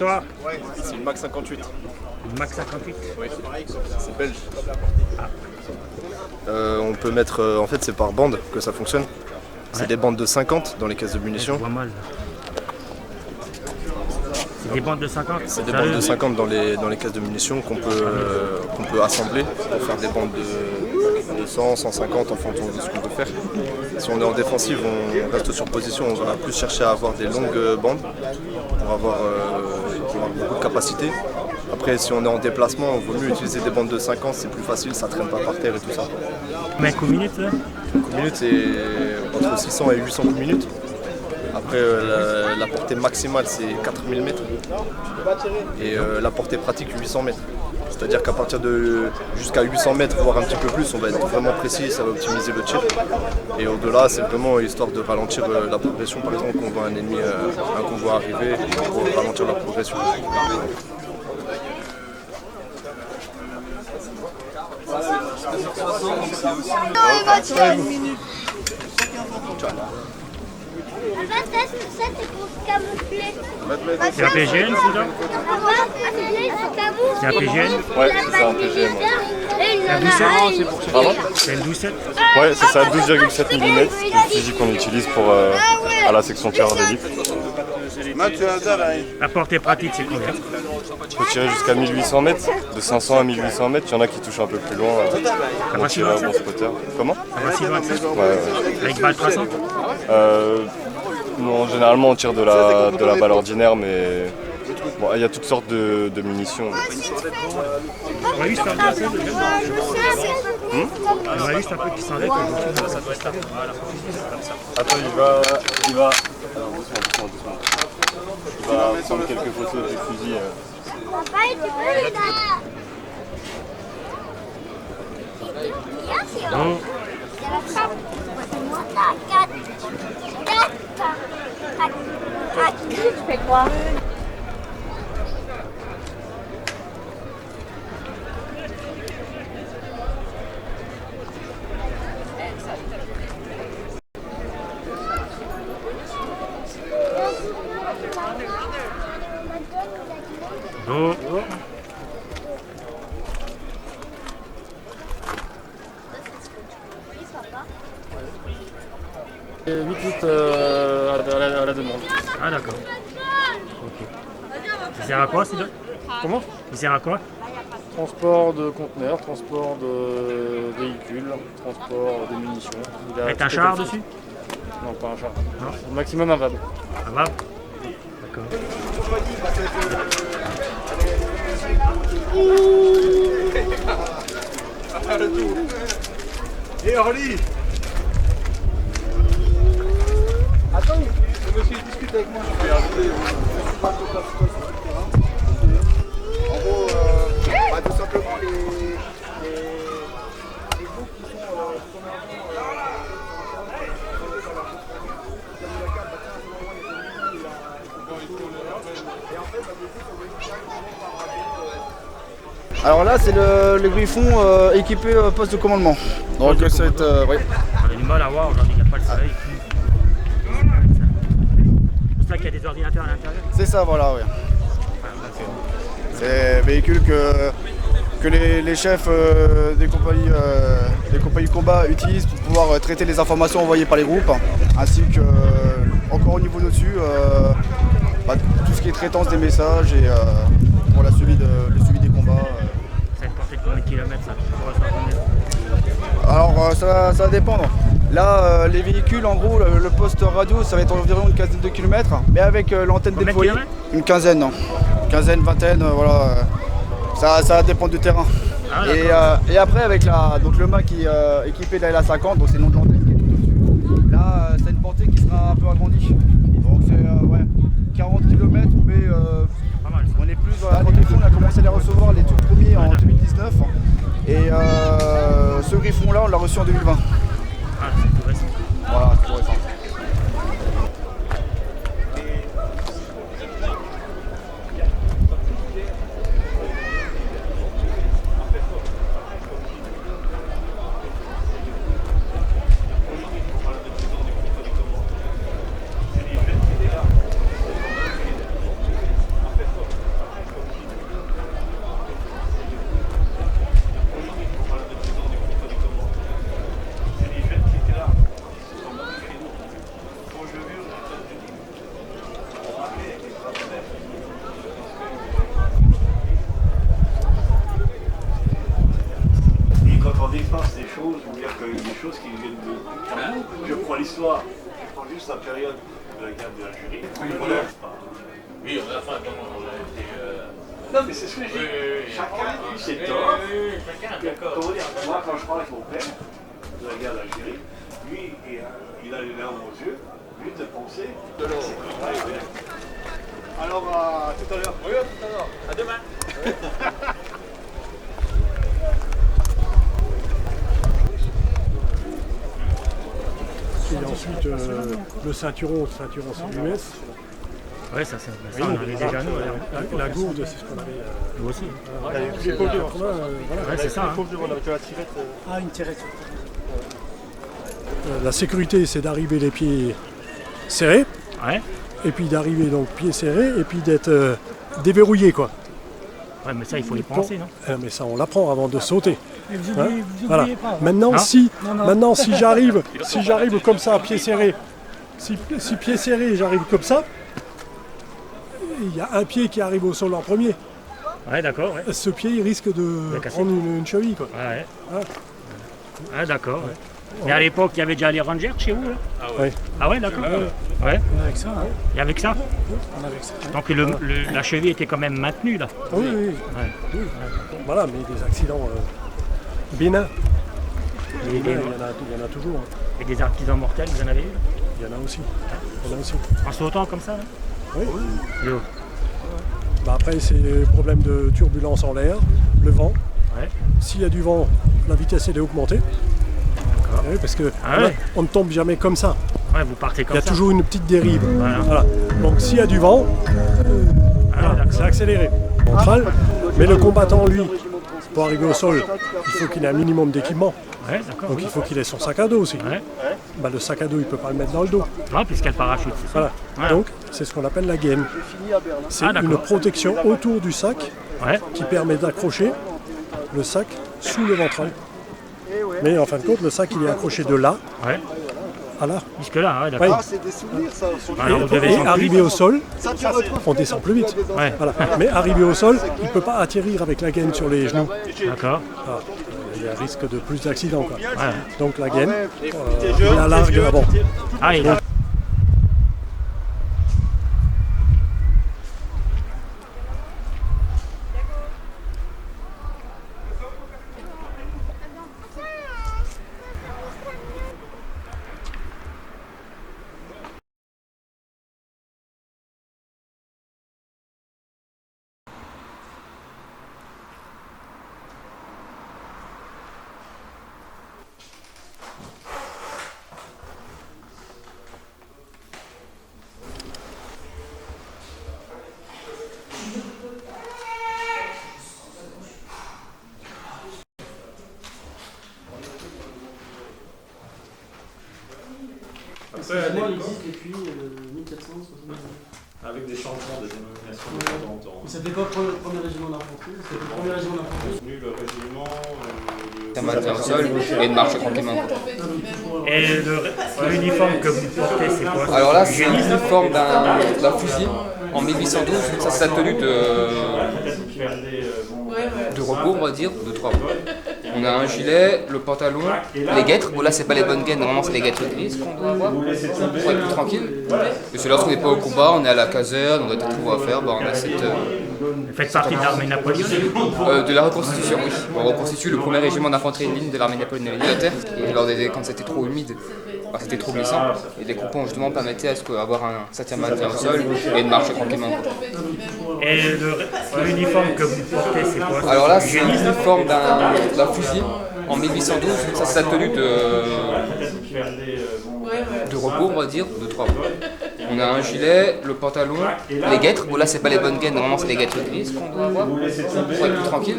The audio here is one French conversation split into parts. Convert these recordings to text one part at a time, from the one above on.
Toi, C'est une Max 58. une Max 58. Oui, c'est belge. Ah. On peut mettre, en fait c'est par bande que ça fonctionne. C'est Ouais. des bandes de 50 dans les caisses de Je munitions. vois mal. C'est des bandes de 50. C'est des bandes de 50 dans les caisses de munitions qu'on peut assembler pour faire des bandes de 100, 150 en fonction de ce qu'on veut faire. Si on est en défensive, on reste sur position, on va plus chercher à avoir des longues bandes pour avoir beaucoup de capacité. Après, si on est en déplacement, il vaut mieux utiliser des bandes de 50, c'est plus facile, ça traîne pas par terre et tout ça. Combien de minutes là? Coup de minute, c'est entre 600 et 800 coups de minute. Après, la portée maximale, c'est 4000 mètres. Et la portée pratique, 800 mètres. C'est-à-dire qu'à partir de jusqu'à 800 mètres, voire un petit peu plus, on va être vraiment précis, ça va optimiser le tir. Et au-delà, c'est vraiment histoire de ralentir la progression. Par exemple, quand on voit un ennemi, un convoi arriver, pour ralentir la progression. Ça, c'est pour se camoufler. C'est un PGN celui-là? C'est un PGN? Ouais, c'est ça, un PGM. C'est une 12-7? Ouais, c'est ça, 12,7 mm, c'est le fusil qu'on utilise pour à la section tireur d'élite. La portée pratique, c'est combien? Il faut tirer jusqu'à 1800 mètres, de 500 à 1800 mètres, il y en a qui touchent un peu plus loin, bon tireur, bon spotter. Comment? Ça va si loin que ça? Ouais. Avec balle 300? Non, généralement on tire de la balle ordinaire, mais bon, il y a toutes sortes de munitions. On va juste faire un peu de On va juste un peu qui s'enlève. Attends, il va... Alors, doucement. Il va prendre quelques photos du fusil. Bon. Tu fais quoi? Bon. 8 à la demande. Ah d'accord. Ok. Ça sert à quoi celui-là? Comment? Il sert à quoi? Transport de conteneurs, transport de véhicules, transport de munitions. Il a Avec un toutes les char fonctions. dessus? Non, pas un char. Non. Au maximum un VAB. Ça va? D'accord. Et Orly. Attends, le monsieur discute avec moi. Je vais ajouter pas toute la situation sur le terrain. En gros, tout simplement les groupes qui sont alors là, c'est le Griffon équipé poste de commandement. Donc ça va être... oui. On a du mal à voir aujourd'hui, il n'y a pas le soleil. C'est ça qu'il y a des ordinateurs à l'intérieur? C'est ça, voilà, oui. C'est un véhicule que les chefs des compagnies de combat utilisent pour pouvoir traiter les informations envoyées par les groupes, ainsi que, encore au niveau dessus, tout ce qui est traitance des messages et pour le suivi des combats. Ça va être porté de combien de kilomètres ça? Pour combien? Alors ça va dépendre. Là, les véhicules, en gros, le poste radio, ça va être environ une quinzaine de kilomètres, mais avec l'antenne Combien de déployée, kilomètres? une quinzaine, non. Quinzaine, vingtaine, voilà. Ça va dépendre du terrain. Ah, et après, avec donc le mât qui est équipé de la LA50, donc c'est le nom de l'antenne qui est dessus. Là, c'est une portée qui sera un peu agrandie. Donc c'est 40 km, mais pas mal ça. on est plus dans la protection. On a commencé à les recevoir les tout premiers en 2019. Et ce Griffon-là, on l'a reçu en 2020. Ah, c'est tout récent. Voilà, c'est tout récent. chose, ou dire qu'il y a des choses qui viennent de... Je prends l'histoire, je prends juste la période de la guerre d'Algérie. Oui, à la fin, on a été... Non, mais c'est ce que j'ai dit. Chacun a eu ses torts. Comment dire, moi, quand je parle avec mon père de la guerre d'Algérie, lui, il a les larmes aux yeux, lui, de penser. Alors, à tout à l'heure. Oui, à tout à l'heure. À demain. Et ensuite, le ceinturon c'est l'US. Ouais, ça on avait déjà nous. La gourde, c'est ce qu'on avait. Nous aussi. Les pauvres de voilà. Ouais, c'est ça. On avait la tirette. Ah, une tirette. La sécurité, c'est d'arriver les pieds serrés. Ouais. Et puis d'arriver donc pieds serrés et puis d'être déverrouillé, quoi. Ouais, mais ça, il faut y penser, non? Mais ça, on l'apprend avant de sauter. Vous oubliez voilà. Pas. Maintenant, non. Maintenant, si j'arrive comme ça, pieds serrés, si pieds serrés, j'arrive comme ça, il y a un pied qui arrive au sol en premier. Ouais, d'accord. Ouais. Ce pied, il risque de prendre une cheville, quoi. Ouais. Ah, d'accord. Ouais. Mais à l'époque, il y avait déjà les rangers chez vous, là? Ah ouais, d'accord. Ouais. Avec ça, hein. Et avec ça? On avait ça. Donc la cheville était quand même maintenue, là? Oui. Ouais. Voilà, mais des accidents bénins. Il y en a toujours. Hein. Et des accidents mortels, vous en avez eu? Il y en a aussi. En sautant comme ça, là? Oui. Yo. Bah après, c'est le problème de turbulence en l'air, le vent. Ouais. S'il y a du vent, la vitesse elle est augmentée. Oui, parce que on ne tombe jamais comme ça. Ouais, vous partez comme ça. Il y a toujours une petite dérive. Voilà. Donc s'il y a du vent, c'est accéléré. Mais le combattant, lui, pour arriver au sol, il faut qu'il ait un minimum d'équipement. Ouais, d'accord. Donc il faut qu'il ait son sac à dos aussi. Ouais. Bah, le sac à dos, il ne peut pas le mettre dans le dos. Non, puisqu'il y a le parachute. Voilà. Ouais. Donc c'est ce qu'on appelle la gaine. C'est une protection autour du sac qui permet d'accrocher le sac sous le ventral. Mais en fin de compte, le sac il est accroché de là à là. Jusque là, d'accord. Ah, c'est des souvenirs ça. Et arrivé au sol, on descend plus vite. Ouais. Voilà. Mais arrivé au sol, il ne peut pas atterrir avec la gaine sur les genoux. D'accord. Il y a risque de plus d'accidents. Ouais. Donc la gaine, il la largue avant. Ah, il Après, il existe depuis 1470. Avec des changements de dénomination de temps en temps. C'était quoi le premier régiment d'infanterie? C'était le premier régiment d'infanterie. Le régiment. Ça maintient au sol et de marcher tranquillement. Et l'uniforme que vous portez, c'est quoi? Alors là, c'est l'uniforme d'un fusil en 1812. Ça, c'est la tenue de repos, on va dire, de 3 mois. On a un gilet, le pantalon, les guêtres. Bon, là, c'est pas les bonnes gaines, normalement, c'est les guêtres grises qu'on doit avoir pour être plus tranquille. Et c'est lorsqu'on n'est pas au combat, on est à la caserne, on a des travaux à faire, on a cette. Vous faites partie de l'armée napoléonienne? De la reconstitution, oui. On reconstitue le premier régiment d'infanterie de ligne de l'armée napoléonienne militaire. Et quand c'était trop humide, c'était trop glissant. Et les crampons justement permettaient à ce qu'avoir un certain maintien au sol et de marcher tranquillement. Et l'uniforme que vous portez, c'est quoi? Alors là, c'est l'uniforme d'un fusil en 1812. Ça, c'est la tenue de repos, on va dire, de 3 mois. On a un gilet, le pantalon, les guêtres. Bon, là, c'est pas les bonnes gaines, normalement, c'est les guêtres grises qu'on doit avoir pour être plus tranquille.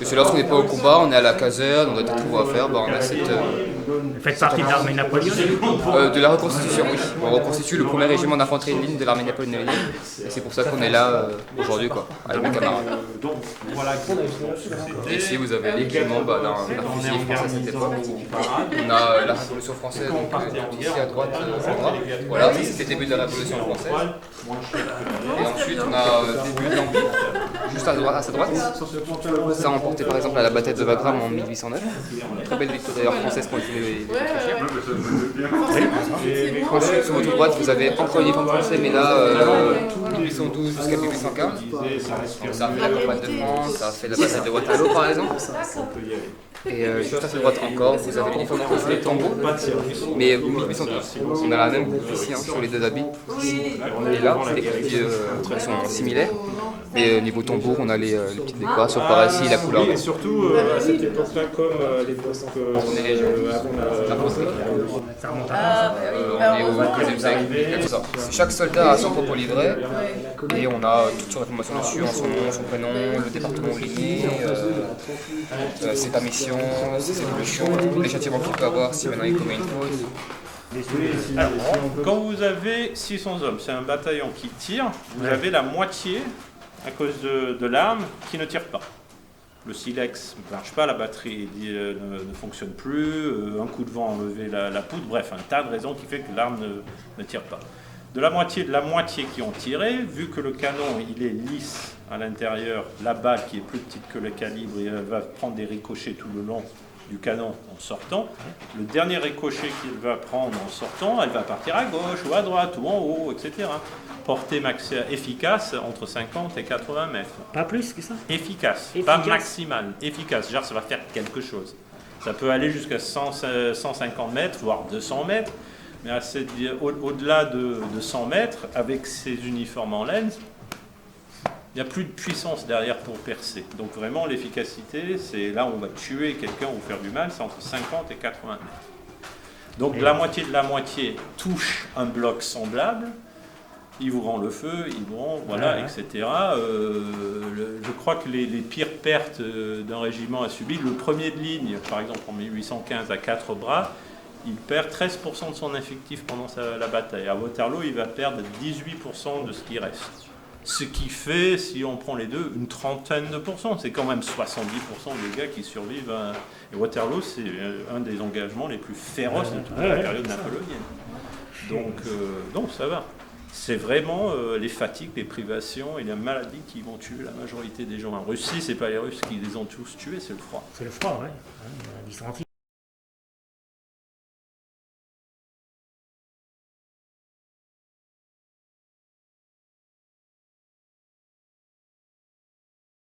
Et c'est lorsqu'on n'est pas au combat, on est à la caserne, on a des travaux à faire, on a cette. Vous faites partie de l'armée napoléonienne? De la reconstitution, oui. On reconstitue le premier régiment d'infanterie de ligne de l'armée napoléonienne. Et c'est pour ça qu'on est là aujourd'hui, quoi, avec mes camarades. Et ici, vous avez l'équipement d'un fusil français à cette époque. On a la Révolution française, donc ici à droite, voilà, c'était le début de la Révolution française. Et ensuite, on a le début de l'Empire, juste à sa droite. Ça a emporté par exemple à la bataille de Wagram en 1809. Très belle victoire d'ailleurs française contre les Autrichiens. Ensuite, sur votre droite, vous avez encore une uniforme français, mais là, 1812 jusqu'à 1815. Donc, ça a fait la campagne de France, ça a fait la bataille de Waterloo par exemple. Et juste à sa droite encore, vous avez l'uniforme français tambour, mais 1812. On a la même boucle ici hein, sur les deux habits. Et là, les petits sont similaires. Et niveau tambour, on a les petites décorations par ici, la couleur. Et surtout, à cette époque-là, comme l'époque on est léger. Ça remonte à on est au 13e siècle. Chaque soldat a son propre livret et on a toutes sortes d'informations dessus, son nom, son prénom, le département où il est né, ses permissions, ses évolutions, les châtiments qu'il peut avoir si maintenant il commet une faute. Alors, quand vous avez 600 hommes, c'est un bataillon qui tire, vous avez la moitié à cause de l'arme qui ne tire pas. Le silex ne marche pas, la batterie ne fonctionne plus, un coup de vent a enlevé la poudre, bref, un tas de raisons qui fait que l'arme ne tire pas. De la moitié qui ont tiré, vu que le canon il est lisse à l'intérieur, la balle qui est plus petite que le calibre, elle va prendre des ricochets tout le long du canon en sortant. Le dernier ricochet qu'il va prendre en sortant, elle va partir à gauche ou à droite ou en haut, etc. Portée efficace entre 50 et 80 mètres. Pas plus que ça? Efficace, pas maximale, efficace. Genre ça va faire quelque chose. Ça peut aller jusqu'à 150 mètres, voire 200 mètres. Mais au-delà de 100 mètres, avec ces uniformes en laine, il n'y a plus de puissance derrière pour percer. Donc vraiment, l'efficacité, c'est là où on va tuer quelqu'un ou faire du mal, c'est entre 50 et 80 mètres. Donc la moitié de la moitié touche un bloc semblable, il vous rend le feu, il vous rend, voilà, etc. Je crois que les pires pertes d'un régiment a subi, le premier de ligne, par exemple en 1815 à 4 bras, il perd 13% de son effectif pendant la bataille. À Waterloo, il va perdre 18% de ce qui reste. Ce qui fait, si on prend les deux, une trentaine de pourcents. C'est quand même 70% des gars qui survivent. Et Waterloo, c'est un des engagements les plus féroces de toute la période napoléonienne. Donc ça va. C'est vraiment les fatigues, les privations et les maladies qui vont tuer la majorité des gens. En Russie, c'est pas les Russes qui les ont tous tués, c'est le froid. C'est le froid, oui.